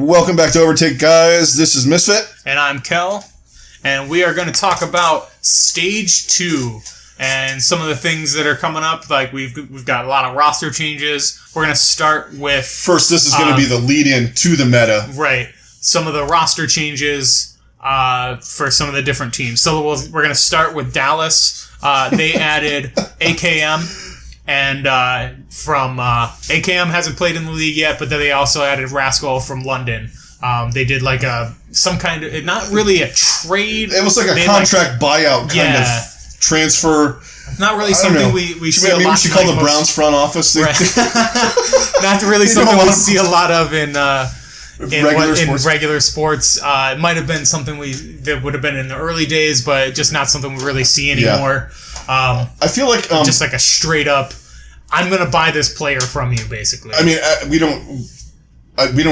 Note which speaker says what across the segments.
Speaker 1: Welcome back to OverTakes, guys. This is Misfit.
Speaker 2: And I'm Kel. And we are going to talk about Stage 2 and some of the things that are coming up. Like, we've got a lot of roster changes. We're going to start with...
Speaker 1: First, this is going to be the lead-in to the meta.
Speaker 2: Right. Some of the roster changes for some of the different teams. So we're going to start with Dallas. They added AKM. And from AKM hasn't played in the league yet, but then they also added Rascal from London. They did like some kind of, not really a trade.
Speaker 1: It was like a contract buyout kind of transfer.
Speaker 2: Not really something we see a lot.
Speaker 1: Maybe we should call the Browns front office.
Speaker 2: Right. Not really something we see a lot of in regular sports. It might have been something that would have been in the early days, but just not something we really see anymore.
Speaker 1: I feel like
Speaker 2: just like a straight up, I'm going to buy this player from you, basically.
Speaker 1: I mean, we don't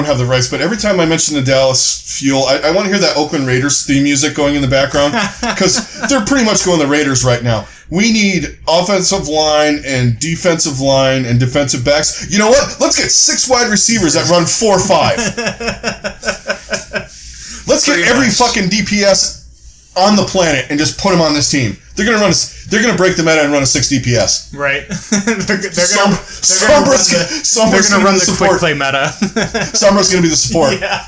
Speaker 1: have the rights, but every time I mention the Dallas Fuel, I want to hear that Oakland Raiders theme music going in the background because they're pretty much going the Raiders right now. We need offensive line and defensive line and defensive backs. You know what? Let's get 6 wide receivers that run 4-5. Let's get every fucking DPS on the planet and just put them on this team. They're gonna break the meta and run a 6 DPS.
Speaker 2: Right. they're gonna run the quick play meta.
Speaker 1: Sombra's gonna be the support.
Speaker 2: Yeah.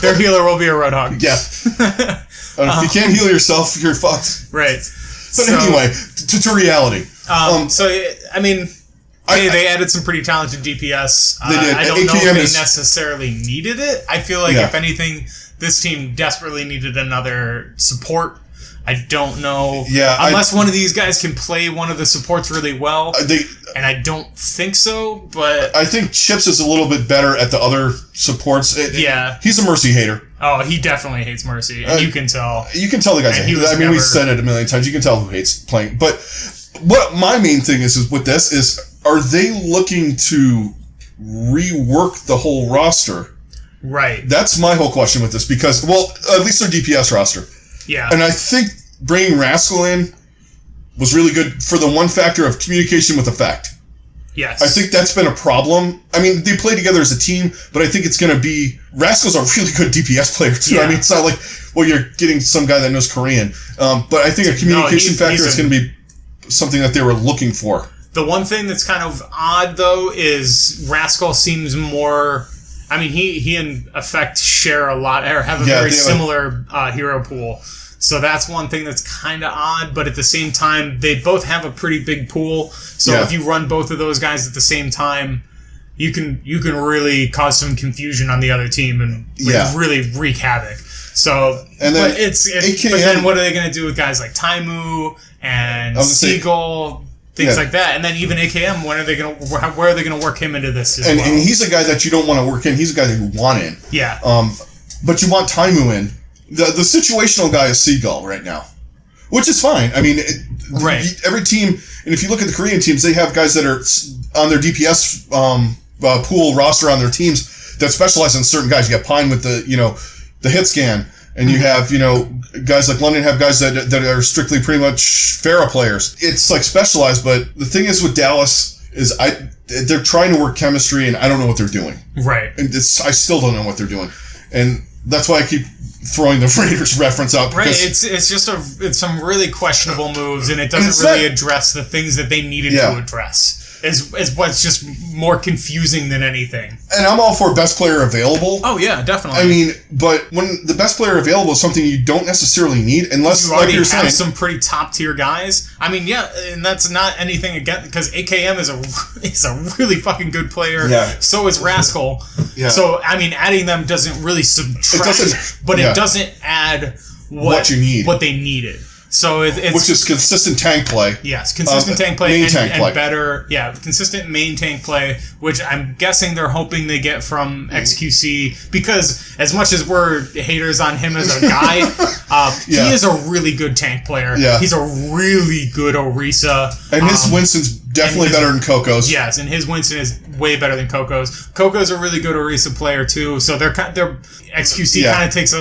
Speaker 2: their healer will be a Roadhog.
Speaker 1: Yeah. If you can't heal yourself, you're fucked.
Speaker 2: Right.
Speaker 1: But anyway, to reality.
Speaker 2: They added some pretty talented DPS.
Speaker 1: They did.
Speaker 2: I don't know if they necessarily needed it. I feel like if anything, this team desperately needed another support. I don't know.
Speaker 1: Yeah,
Speaker 2: unless one of these guys can play one of the supports really well. And I don't think so, but...
Speaker 1: I think Chips is a little bit better at the other supports. He's a Mercy hater.
Speaker 2: Oh, he definitely hates Mercy. And you can tell.
Speaker 1: You can tell the guy's we've said it a million times. You can tell who hates playing. But what my main thing is with this is, are they looking to rework the whole roster?
Speaker 2: Right.
Speaker 1: That's my whole question with this because, well, at least their DPS roster.
Speaker 2: Yeah.
Speaker 1: And I think bringing Rascal in was really good for the one factor of communication with effect.
Speaker 2: Yes.
Speaker 1: I think that's been a problem. I mean, they play together as a team, but I think it's going to be... Rascal's a really good DPS player, too. Yeah. I mean, it's not like, well, you're getting some guy that knows Korean. But I think a communication factor is going to be something that they were looking for.
Speaker 2: The one thing that's kind of odd, though, is Rascal seems more... I mean, he and Effect share a lot, or have a very similar hero pool. So that's one thing that's kind of odd, but at the same time, they both have a pretty big pool. So if you run both of those guys at the same time, you can really cause some confusion on the other team and really wreak havoc. So, but then what are they going to do with guys like Taimu and Seagull? Things like that, and then even AKM. Where are they going to work him into this?
Speaker 1: And he's a guy that you don't want to work in. He's a guy that you want in.
Speaker 2: Yeah.
Speaker 1: But you want Taimu in. The situational guy is Seagull right now, which is fine. I mean, every team, and if you look at the Korean teams, they have guys that are on their DPS pool roster on their teams that specialize in certain guys. You got Pine with the hit scan. And you have, guys like London have guys that are strictly pretty much Pharah players. It's like specialized, but the thing is with Dallas is they're trying to work chemistry, and I don't know what they're doing.
Speaker 2: Right.
Speaker 1: And I still don't know what they're doing. And that's why I keep throwing the Raiders reference out.
Speaker 2: Right. It's just it's some really questionable moves, and it doesn't really address the things that they needed to address. Is what's just more confusing than anything. And
Speaker 1: I'm all for best player available.
Speaker 2: Oh, yeah, definitely.
Speaker 1: I mean, but when the best player available is something you don't necessarily need, unless
Speaker 2: you already have some pretty top-tier guys. I mean, yeah, and that's not anything against... Because AKM is a really fucking good player. Yeah. So is Rascal. Yeah. So, I mean, adding them doesn't really subtract, it doesn't add what you need. What they needed. So it's
Speaker 1: which is consistent tank play.
Speaker 2: Yes, consistent tank play and better, consistent main tank play, which I'm guessing they're hoping they get from XQC, because as much as we're haters on him as a guy, he is a really good tank player. Yeah. He's a really good Orisa.
Speaker 1: And his Winston's definitely better than Coco's.
Speaker 2: Yes, and his Winston is way better than Coco's. Coco's a really good Orisa player too, so they're XQC kind of takes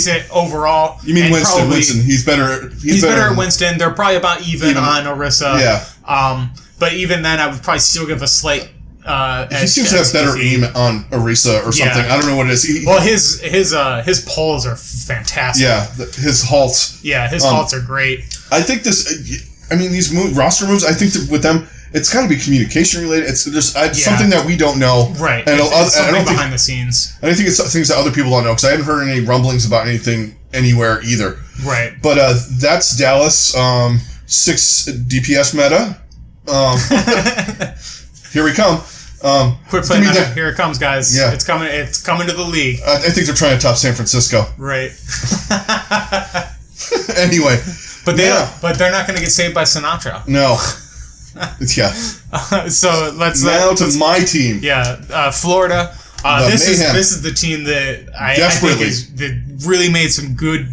Speaker 2: it overall.
Speaker 1: You mean Winston? He's better.
Speaker 2: He's better at Winston. They're probably about even on Orisa.
Speaker 1: Yeah.
Speaker 2: But even then, I would probably still give a slight
Speaker 1: He seems to have better aim on Orisa or something. I don't know what it is.
Speaker 2: His pulls are fantastic.
Speaker 1: Yeah, his halts.
Speaker 2: Yeah, his halts are great.
Speaker 1: I think these roster moves, I think that with them, it's got to be communication related. It's just something that we don't know.
Speaker 2: Right.
Speaker 1: And
Speaker 2: it's something behind the scenes.
Speaker 1: I think it's things that other people don't know, because I haven't heard any rumblings about anything anywhere either.
Speaker 2: Right.
Speaker 1: But that's Dallas. 6 DPS meta. Here we come.
Speaker 2: Quit playing that. Here it comes, guys.
Speaker 1: Yeah.
Speaker 2: It's coming to the league.
Speaker 1: I think they're trying to top San Francisco.
Speaker 2: Right.
Speaker 1: Anyway.
Speaker 2: But they're not going to get saved by Sinatra.
Speaker 1: No. Yeah.
Speaker 2: So let's
Speaker 1: to my team.
Speaker 2: Yeah, Florida. This is the team that I think that really made some good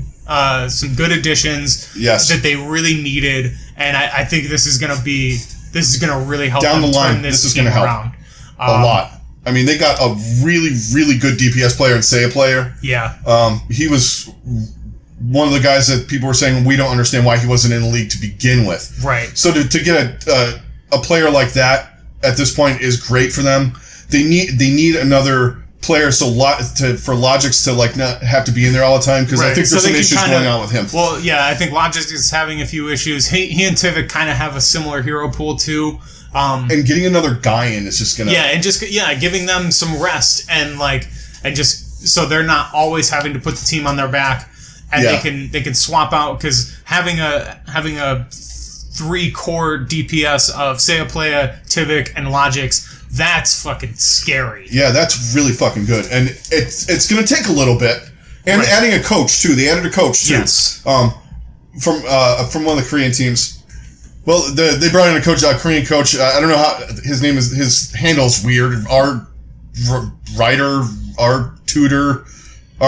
Speaker 2: additions.
Speaker 1: Yes.
Speaker 2: That they really needed, and I think this is going to really help
Speaker 1: down the line.
Speaker 2: turn this
Speaker 1: is
Speaker 2: team
Speaker 1: going to help
Speaker 2: around
Speaker 1: a lot. I mean, they got a really, really good DPS player and Seiya player.
Speaker 2: Yeah.
Speaker 1: He was one of the guys that people were saying we don't understand why he wasn't in the league to begin with.
Speaker 2: Right.
Speaker 1: So to get a player like that at this point is great for them. They need another player for Logix to like not have to be in there all the time, because I think there's some issues going on with him.
Speaker 2: Well, yeah, I think Logix is having a few issues. He and Tivik kind of have a similar hero pool too.
Speaker 1: And getting another guy in is just gonna
Speaker 2: giving them some rest and just so they're not always having to put the team on their back. And they can swap out, because having a 3 core DPS of Seiya, Tivik, and Logix, that's fucking scary.
Speaker 1: Yeah, that's really fucking good, and it's gonna take a little bit. And adding a coach too. They added a coach too.
Speaker 2: Yes.
Speaker 1: From one of the Korean teams. Well, they brought in a coach, a Korean coach. I don't know how his handle's weird. R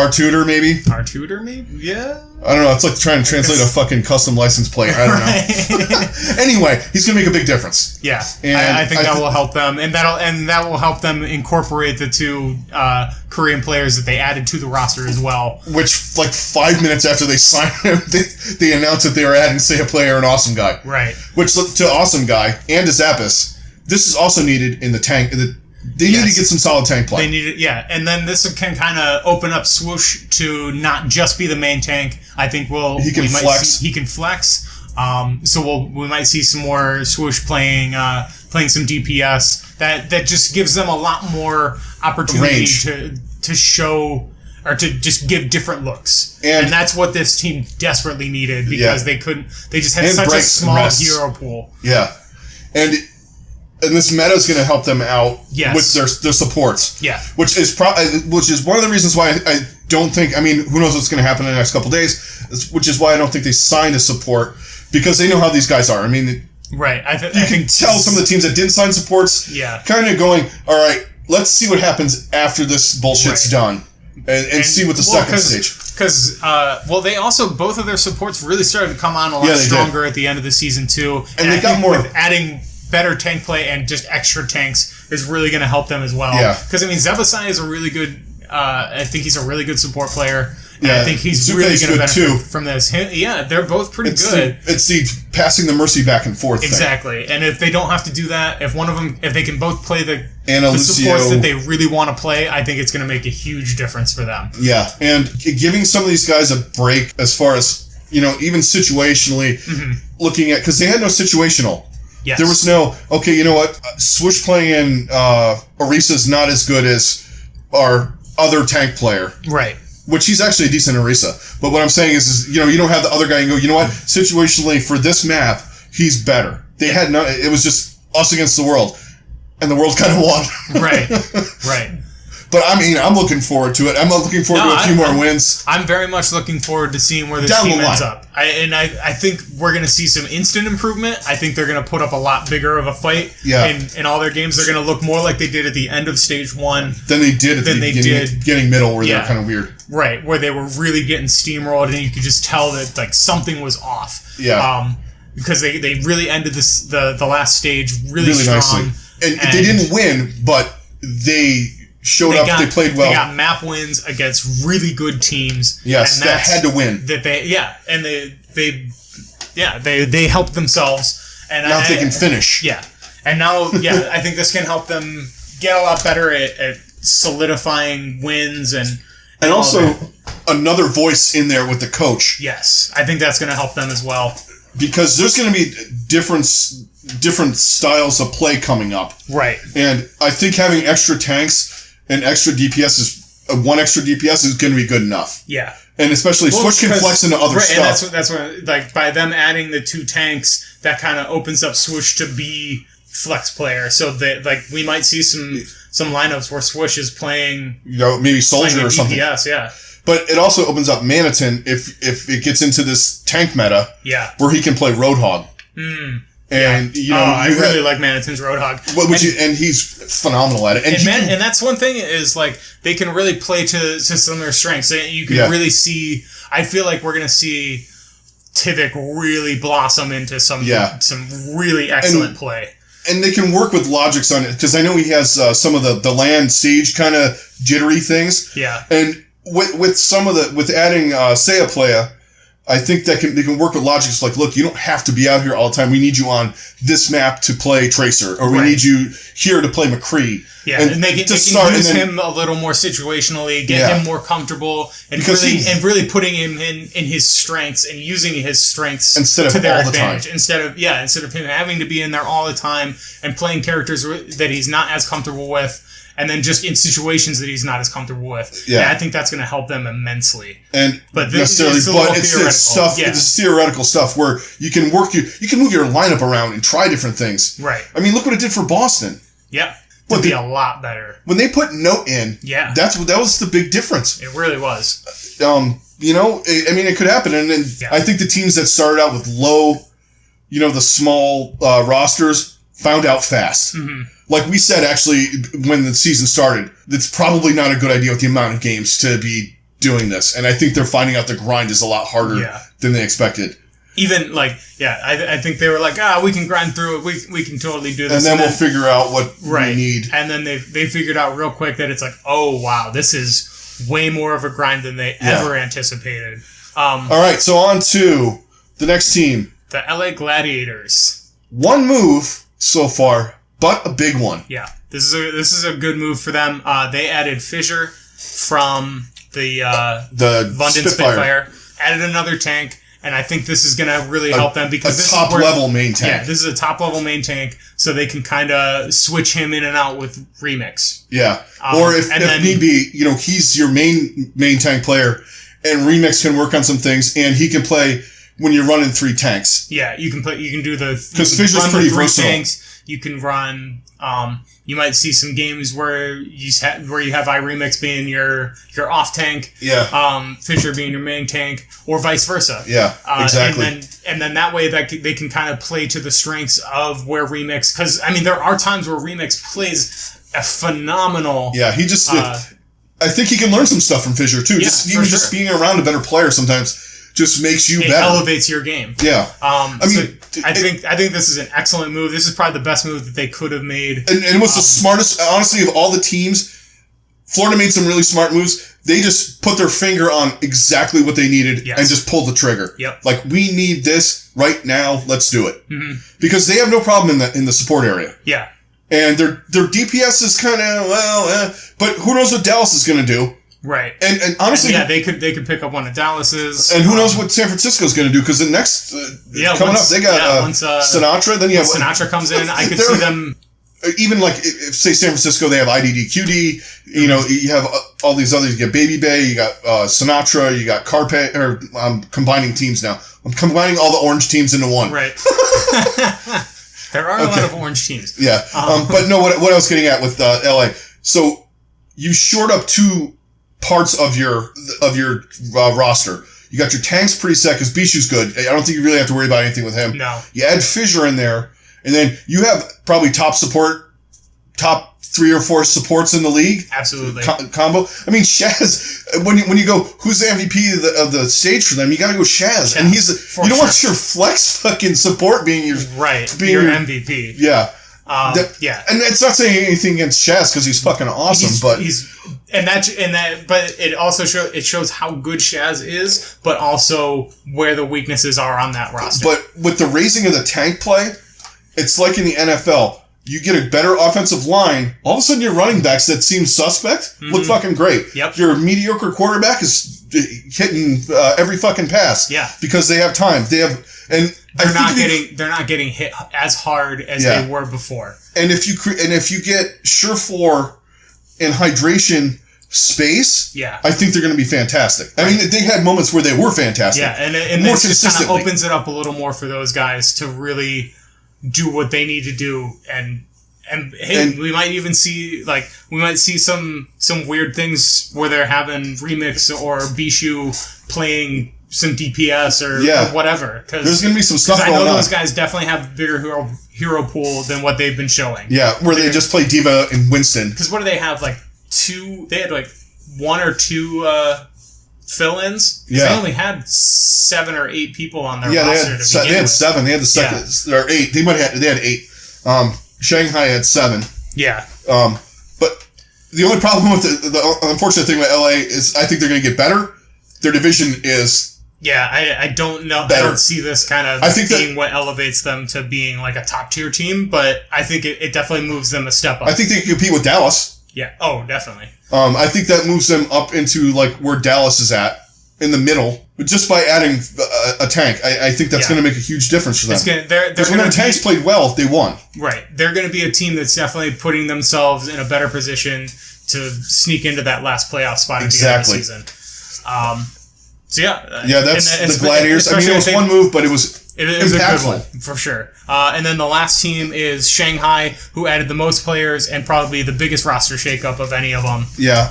Speaker 1: tutor maybe?
Speaker 2: Our tutor maybe? Yeah.
Speaker 1: I don't know. It's like trying to translate a fucking custom license plate. I don't know. Anyway, he's going to make a big difference.
Speaker 2: Yeah. And I think that will help them. And that will help them incorporate the 2 Korean players that they added to the roster as well.
Speaker 1: Which, like 5 minutes after they signed him, they announced that they were adding, say, a player, an awesome guy.
Speaker 2: Right.
Speaker 1: Which, to awesome guy and to Zappis, this is also needed in the tank. They need to get some solid tank play.
Speaker 2: They need it, yeah. And then this can kind of open up Swoosh to not just be the main tank. I think
Speaker 1: he can flex.
Speaker 2: He can flex. So we might see some more Swoosh playing some DPS. That just gives them a lot more opportunity to show or to just give different looks. And that's what this team desperately needed, because they just had such a small hero pool.
Speaker 1: Yeah. And this meta is going to help them out with their supports.
Speaker 2: Yeah.
Speaker 1: Which is one of the reasons why I don't think, I mean, who knows what's going to happen in the next couple of days, which is why I don't think they signed a support, because they know how these guys are. I mean,
Speaker 2: right.
Speaker 1: You can tell some of the teams that didn't sign supports kind of going, all right, let's see what happens after this bullshit's done and see what the second stage.
Speaker 2: Because, they also, both of their supports really started to come on a lot stronger at the end of the season too.
Speaker 1: And they got more
Speaker 2: with adding better tank play and just extra tanks is really going to help them as well.
Speaker 1: Yeah.
Speaker 2: Because, I mean, Zebasai is a really good, I think he's a really good support player. And I think he's really going to benefit from this. They're both pretty good.
Speaker 1: It's the passing the mercy back and forth
Speaker 2: Exactly.
Speaker 1: thing.
Speaker 2: And if they don't have to do that, if one of them, if they can both play the supports that they really want to play, I think it's going to make a huge difference for them.
Speaker 1: Yeah. And giving some of these guys a break as far as, even situationally looking at, because they had no situational.
Speaker 2: Yes.
Speaker 1: There was no, okay, you know what? Swoosh playing Orisa is not as good as our other tank player.
Speaker 2: Right.
Speaker 1: Which he's actually a decent Orisa. But what I'm saying is you don't have the other guy and go, you know what? Situationally, for this map, he's better. They had no, it was just us against the world. And the world kind of won.
Speaker 2: Right.
Speaker 1: But I mean, I'm looking forward to it. I'm looking forward to a few more wins.
Speaker 2: I'm very much looking forward to seeing where this team ends up. I think we're going to see some instant improvement. I think they're going to put up a lot bigger of a fight in all their games. They're going to look more like they did at the end of Stage 1
Speaker 1: than they did at the beginning middle, where they were kind of weird.
Speaker 2: Right, where they were really getting steamrolled, and you could just tell that like something was off.
Speaker 1: Yeah.
Speaker 2: Because they really ended the last stage really strong.
Speaker 1: Nicely. And they didn't win, but they showed up. They played well.
Speaker 2: They got map wins against really good teams.
Speaker 1: Yes, that had to win.
Speaker 2: They helped themselves. And
Speaker 1: now they can finish.
Speaker 2: Yeah, and now I think this can help them get a lot better at solidifying wins and
Speaker 1: also another voice in there with the coach.
Speaker 2: Yes, I think that's going to help them as well.
Speaker 1: Because there's going to be different styles of play coming up.
Speaker 2: Right.
Speaker 1: And I think having extra tanks and extra DPS one extra DPS is going to be good enough.
Speaker 2: Yeah.
Speaker 1: And especially Switch can flex into other stuff.
Speaker 2: And that's what like by them adding the 2 tanks, that kind of opens up Switch to be flex player. So that like we might see some lineups where Switch is playing,
Speaker 1: maybe Soldier or something.
Speaker 2: DPS, yeah.
Speaker 1: But it also opens up Manitin if it gets into this tank meta, where he can play Roadhog. And
Speaker 2: I really like Manitin's Roadhog,
Speaker 1: and he's phenomenal at it.
Speaker 2: And that's one thing is like they can really play to some of their strengths. You can really see. I feel like we're gonna see Tivik really blossom into some really excellent play.
Speaker 1: And they can work with logics on it because I know he has some of the land stage kind of jittery things.
Speaker 2: Yeah,
Speaker 1: and with some of with adding Seiya Playa, I think they can work with logic. It's like, look, you don't have to be out here all the time. We need you on this map to play Tracer, or we need you here to play McCree.
Speaker 2: Yeah, and they can use him a little more situationally, get him more comfortable, and really putting him in his strengths and using his strengths
Speaker 1: instead of
Speaker 2: their
Speaker 1: all
Speaker 2: advantage.
Speaker 1: the time.
Speaker 2: Instead of him having to be in there all the time and playing characters that he's not as comfortable with. And then just in situations that he's not as comfortable with. Yeah. And I think that's going to help them immensely.
Speaker 1: But it's stuff. Yeah. It's theoretical stuff where you can move your lineup around and try different things.
Speaker 2: Right.
Speaker 1: I mean, look what it did for Boston.
Speaker 2: Yeah. It'd be a lot better.
Speaker 1: When they put Note in, that was the big difference.
Speaker 2: It really was.
Speaker 1: It could happen. And I think the teams that started out with low, the small rosters found out fast. Mm-hmm. Like we said, actually, when the season started, it's probably not a good idea with the amount of games to be doing this. And I think they're finding out the grind is a lot harder than they expected.
Speaker 2: Even, I think they were like, we can grind through it. We can totally do this.
Speaker 1: And then we'll figure out what we need.
Speaker 2: And then they figured out real quick that it's like, oh, wow, this is way more of a grind than they ever anticipated.
Speaker 1: All right, so on to the next team.
Speaker 2: The LA Gladiators.
Speaker 1: One move so far, but a big one.
Speaker 2: Yeah, this is a good move for them. They added Fissure from the London Spitfire. Added another tank, and I think this is going to really help them because this is
Speaker 1: top-level main tank.
Speaker 2: Yeah, this is a top-level main tank, so they can kind of switch him in and out with Remix.
Speaker 1: Yeah, or if need be, he's your main tank player, and Remix can work on some things, and he can play when you're running 3 tanks.
Speaker 2: Yeah, you can do the
Speaker 1: because Fissure's pretty versatile.
Speaker 2: Tanks. You can run. You might see some games where you have iRemix being your off tank.
Speaker 1: Yeah.
Speaker 2: Fissure being your main tank, or vice versa.
Speaker 1: Yeah. Exactly.
Speaker 2: And then that way they can kind of play to the strengths of where Remix, because there are times where Remix plays a phenomenal.
Speaker 1: Yeah. He just. I think he can learn some stuff from Fissure too.
Speaker 2: Yeah,
Speaker 1: just being around a better player sometimes just makes you better. It
Speaker 2: elevates your game.
Speaker 1: Yeah.
Speaker 2: I think this is an excellent move. This is probably the best move that they could have made.
Speaker 1: And it was the smartest, honestly, of all the teams. Florida made some really smart moves. They just put their finger on exactly what they needed and just pulled the trigger.
Speaker 2: Yep.
Speaker 1: Like, we need this right now. Let's do it.
Speaker 2: Mm-hmm.
Speaker 1: Because they have no problem in the support area.
Speaker 2: Yeah.
Speaker 1: And their DPS is kind of, but who knows what Dallas is going to do.
Speaker 2: Right.
Speaker 1: And honestly...
Speaker 2: they could pick up one of Dallas's.
Speaker 1: And who knows what San Francisco's going to do, because the next... coming up, they got Sinatra, then you have...
Speaker 2: Sinatra comes in, I could see them...
Speaker 1: Even if, say, San Francisco, they have IDD, QD, you have all these others. You got Baby Bay, you got Sinatra, you got Carpe... Or I'm combining teams now. I'm combining all the orange teams into one.
Speaker 2: Right. There are a lot of orange teams.
Speaker 1: Yeah. But no, what I was getting at with LA. So, you shored up 2 parts of your roster. You got your tanks pretty set because Bishu's good. I don't think you really have to worry about anything with him.
Speaker 2: No.
Speaker 1: You add Fissure in there, and then you have probably top 3 or 4 supports in the league.
Speaker 2: Absolutely.
Speaker 1: Combo. Shaz, when you go, who's the MVP of the stage for them, you gotta go Shaz. And you don't want your flex fucking support being your...
Speaker 2: Right, being your MVP.
Speaker 1: Yeah.
Speaker 2: Yeah.
Speaker 1: And it's not saying anything against Shaz because he's fucking awesome, but
Speaker 2: it also shows how good Shaz is, but also where the weaknesses are on that roster.
Speaker 1: But with the raising of the tank play, it's like in the NFL. You get a better offensive line. All of a sudden, your running backs that seem suspect look fucking great.
Speaker 2: Yep.
Speaker 1: Your mediocre quarterback is hitting every fucking pass.
Speaker 2: Yeah.
Speaker 1: Because they have time. They have, and
Speaker 2: they're not getting hit as hard as they were before.
Speaker 1: And if you get Surefour and hydration space, I think they're going to be fantastic. I mean, they had moments where they were fantastic.
Speaker 2: Yeah, and more this just kind of opens it up a little more for those guys to really do what they need to do, and we might even see some weird things where they're having Remix or Bishu playing some DPS or whatever. Cause
Speaker 1: there's going to be some stuff going on.
Speaker 2: I know those guys definitely have bigger hero pool than what they've been showing.
Speaker 1: Yeah, where they just play D.Va and Winston.
Speaker 2: Because what do they have? They had 1 or 2 fill-ins.
Speaker 1: Yeah.
Speaker 2: They only had 7 or 8 people on their roster.
Speaker 1: They had 7. They had the second or 8. They had 8. Shanghai had 7.
Speaker 2: Yeah.
Speaker 1: But the only problem with the unfortunate thing with LA is I think they're going to get better. Their division is
Speaker 2: I don't know.
Speaker 1: better.
Speaker 2: I don't see this kind of being what elevates them to being like a top tier team, but I think it definitely moves them a step up.
Speaker 1: I think they can compete with Dallas.
Speaker 2: Yeah. Oh, definitely.
Speaker 1: I think that moves them up into where Dallas is at, in the middle, just by adding a tank. I think that's going to make a huge difference for them. Because when their tanks played well, they won.
Speaker 2: Right. They're going to be a team that's definitely putting themselves in a better position to sneak into that last playoff spot at the end of the season.
Speaker 1: That's the Gladiators. I mean, it was one move, but it was impactful.
Speaker 2: A good one, for sure. And then the last team is Shanghai, who added the most players and probably the biggest roster shakeup of any of them.
Speaker 1: Yeah,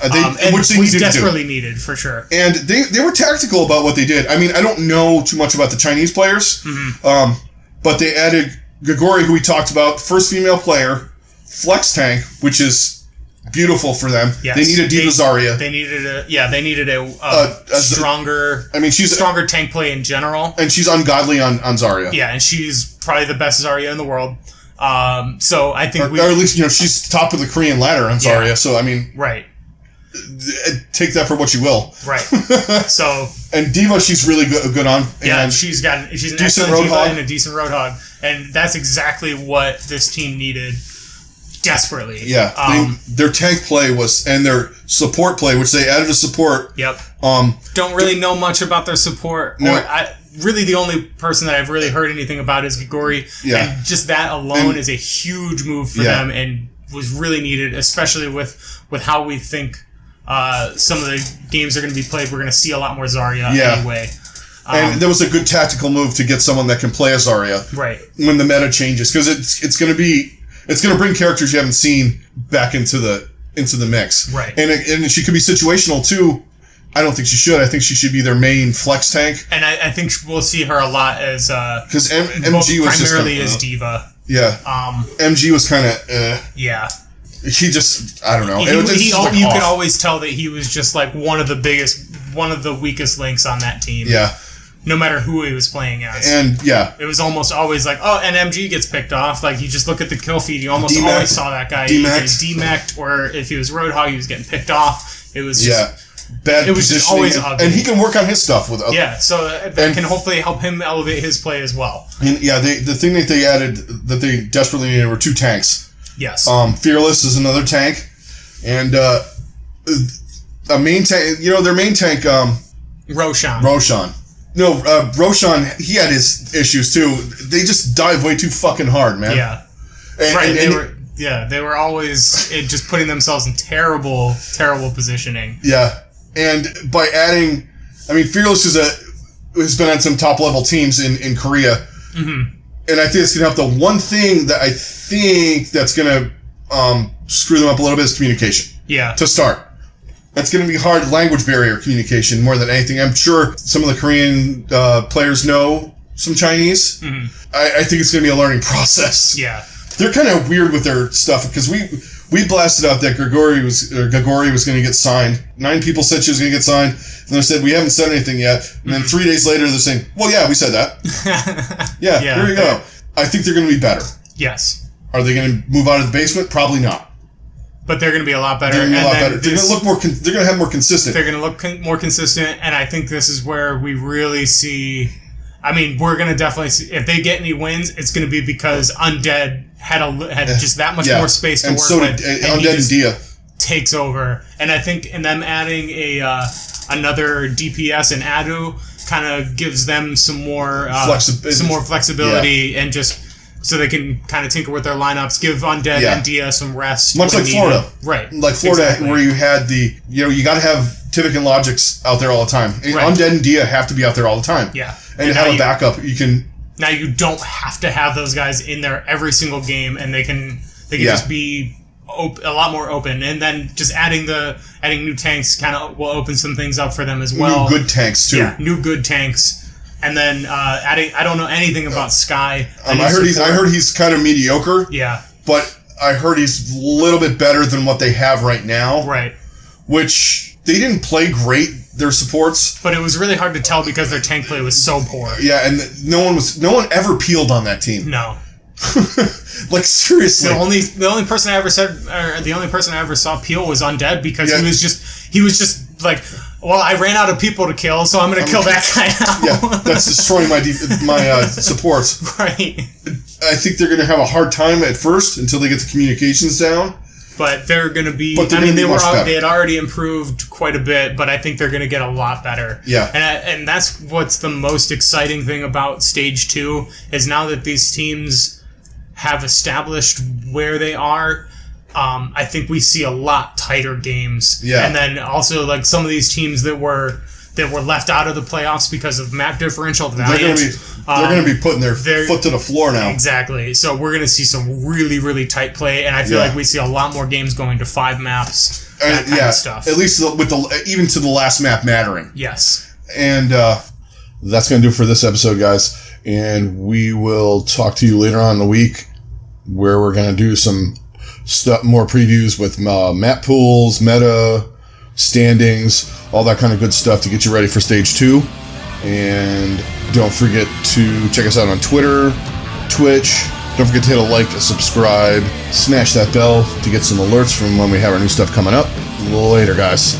Speaker 1: which they
Speaker 2: desperately needed, for sure.
Speaker 1: And they were tactical about what they did. I mean, I don't know too much about the Chinese players, but they added Gagori, who we talked about, first female player, flex tank, which is beautiful for them.
Speaker 2: Yes.
Speaker 1: They needed D.Va Zarya.
Speaker 2: They needed a stronger. I mean, she's stronger tank play in general,
Speaker 1: and she's ungodly on Zarya.
Speaker 2: Yeah, and she's probably the best Zarya in the world. So I think,
Speaker 1: or at least she's top of the Korean ladder on Zarya. Yeah. So I mean,
Speaker 2: right.
Speaker 1: Take that for what you will.
Speaker 2: Right. So
Speaker 1: and D.Va, she's really good on.
Speaker 2: Yeah, she's an decent D.Va and a decent Roadhog, and that's exactly what this team needed. Desperately.
Speaker 1: Yeah. Their tank play and their support play, which they added a support.
Speaker 2: Yep. Don't really know much about their support.
Speaker 1: No.
Speaker 2: Really, the only person that I've really heard anything about is Gagori.
Speaker 1: Yeah.
Speaker 2: And just that alone is a huge move for them and was really needed, especially with how we think some of the games are going to be played. We're going to see a lot more Zarya anyway.
Speaker 1: And that was a good tactical move to get someone that can play a Zarya.
Speaker 2: Right.
Speaker 1: When the meta changes. Because it's going to bring characters you haven't seen back into the mix.
Speaker 2: Right.
Speaker 1: And she could be situational too. I don't think she should. I think she should be their main flex tank.
Speaker 2: And I think we'll see her a lot as
Speaker 1: because MG was
Speaker 2: primarily as D.Va.
Speaker 1: Yeah. MG was kind of
Speaker 2: yeah.
Speaker 1: He just I don't know.
Speaker 2: You could always tell that he was just like one of the weakest links on that team.
Speaker 1: Yeah.
Speaker 2: No matter who he was playing as.
Speaker 1: And,
Speaker 2: it was almost always like, and MG gets picked off. Like, you just look at the kill feed, you almost always saw that guy getting D-Mec'd, or if he was Roadhog, he was getting picked off. It was just...
Speaker 1: bad
Speaker 2: it was just always ugly.
Speaker 1: And he can work on his stuff with other...
Speaker 2: Yeah, so that can hopefully help him elevate his play as well.
Speaker 1: And, the thing that they added, that they desperately needed, were 2 tanks.
Speaker 2: Yes.
Speaker 1: Fearless is another tank. And, a main tank... their main tank... Roshan. No, Roshan, he had his issues too. They just dive way too fucking hard, man.
Speaker 2: Yeah. They were always just putting themselves in terrible, terrible positioning.
Speaker 1: Yeah. And by adding, Fearless has been on some top level teams in Korea. Mm-hmm. And I think it's going to help. The one thing that I think that's going to screw them up a little bit is communication.
Speaker 2: Yeah.
Speaker 1: To start. That's going to be hard language barrier communication more than anything. I'm sure some of the Korean players know some Chinese. Mm-hmm. I think it's going to be a learning process.
Speaker 2: Yeah.
Speaker 1: They're kind of weird with their stuff because we blasted out that Gagori was going to get signed. 9 people said she was going to get signed. And they said, we haven't said anything yet. And then 3 days later, they're saying, well, yeah, we said that. yeah, here you go. I think they're going to be better.
Speaker 2: Yes.
Speaker 1: Are they going to move out of the basement? Probably not.
Speaker 2: But they're going to be a lot better.
Speaker 1: They're going to be a lot better. They're going to look more. They're going to have more consistent.
Speaker 2: They're going to look more consistent, and I think this is where we really see. I mean, we're going to definitely see, if they get any wins, it's going to be because Undead had just that much more space to
Speaker 1: and
Speaker 2: work
Speaker 1: so
Speaker 2: with.
Speaker 1: Did Undead and Dia.
Speaker 2: Takes over. And I think in them adding another DPS and Adu kind of gives them some more flexibility and just so they can kind of tinker with their lineups, give Undead and Dia some rest.
Speaker 1: Much like Florida.
Speaker 2: Right.
Speaker 1: Like Florida, where you had you got to have Tivik and Logix out there all the time. Right. Undead and Dia have to be out there all the time.
Speaker 2: Yeah.
Speaker 1: And to have a backup, you can...
Speaker 2: Now you don't have to have those guys in there every single game, and they can just be a lot more open. And then just adding new tanks kind of will open some things up for them as well.
Speaker 1: New good tanks, too.
Speaker 2: Yeah, new good tanks. And then adding, I don't know anything about Sky.
Speaker 1: I heard he's kind of mediocre.
Speaker 2: Yeah.
Speaker 1: But I heard he's a little bit better than what they have right now.
Speaker 2: Right.
Speaker 1: Which they didn't play great, their supports.
Speaker 2: But it was really hard to tell because their tank play was so poor.
Speaker 1: Yeah, and no one ever peeled on that team.
Speaker 2: No.
Speaker 1: Like, seriously.
Speaker 2: The only person I ever saw peel was Undead because he was just like, well, I ran out of people to kill, so I'm going to kill that guy now.
Speaker 1: Yeah, that's destroying my supports.
Speaker 2: Right.
Speaker 1: I think they're going to have a hard time at first until they get the communications down.
Speaker 2: But they're going to be... they had already improved quite a bit, but I think they're going to get a lot better.
Speaker 1: Yeah.
Speaker 2: And that's what's the most exciting thing about Stage 2, is now that these teams have established where they are, I think we see a lot tighter games.
Speaker 1: Yeah.
Speaker 2: And then also, like, some of these teams that were left out of the playoffs because of map differential.
Speaker 1: They're going to be putting their foot to the floor now.
Speaker 2: Exactly. So we're going to see some really, really tight play, and I feel like we see a lot more games going to 5 maps. That kind of stuff.
Speaker 1: At least with even to the last map mattering.
Speaker 2: Yes.
Speaker 1: And that's going to do it for this episode, guys. And we will talk to you later on in the week, where we're going to do some more previews with map pools, meta, standings, all that kind of good stuff to get you ready for Stage 2. And don't forget to check us out on Twitter, Twitch. Don't forget to hit a like, a subscribe, smash that bell to get some alerts from when we have our new stuff coming up. Later, guys.